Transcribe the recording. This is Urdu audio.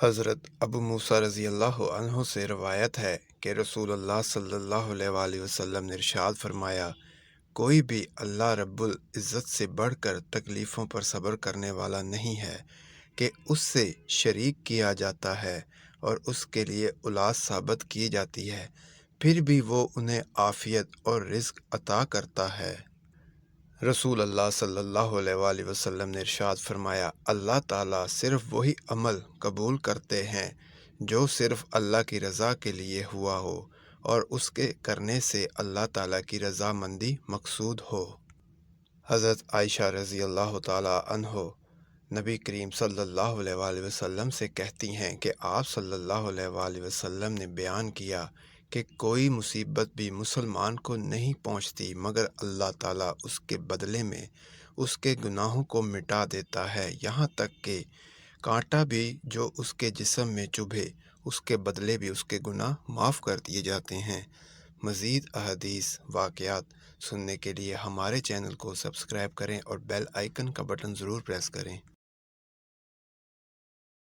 حضرت ابو موسیٰ رضی اللہ عنہ سے روایت ہے کہ رسول اللہ صلی اللہ علیہ وسلم نے ارشاد فرمایا، کوئی بھی اللہ رب العزت سے بڑھ کر تکلیفوں پر صبر کرنے والا نہیں ہے کہ اس سے شریک کیا جاتا ہے اور اس کے لیے اولاد ثابت کی جاتی ہے، پھر بھی وہ انہیں عافیت اور رزق عطا کرتا ہے۔ رسول اللہ صلی اللہ علیہ وسلم نے ارشاد فرمایا، اللہ تعالیٰ صرف وہی عمل قبول کرتے ہیں جو صرف اللہ کی رضا کے لیے ہوا ہو اور اس کے کرنے سے اللہ تعالیٰ کی رضا مندی مقصود ہو۔ حضرت عائشہ رضی اللہ تعالیٰ عنہ نبی کریم صلی اللہ علیہ وسلم سے کہتی ہیں کہ آپ صلی اللہ علیہ وسلم نے بیان کیا کہ کوئی مصیبت بھی مسلمان کو نہیں پہنچتی مگر اللہ تعالیٰ اس کے بدلے میں اس کے گناہوں کو مٹا دیتا ہے، یہاں تک کہ کانٹا بھی جو اس کے جسم میں چبھے اس کے بدلے بھی اس کے گناہ معاف کر دیے جاتے ہیں۔ مزید احادیث واقعات سننے کے لیے ہمارے چینل کو سبسکرائب کریں اور بیل آئیکن کا بٹن ضرور پریس کریں۔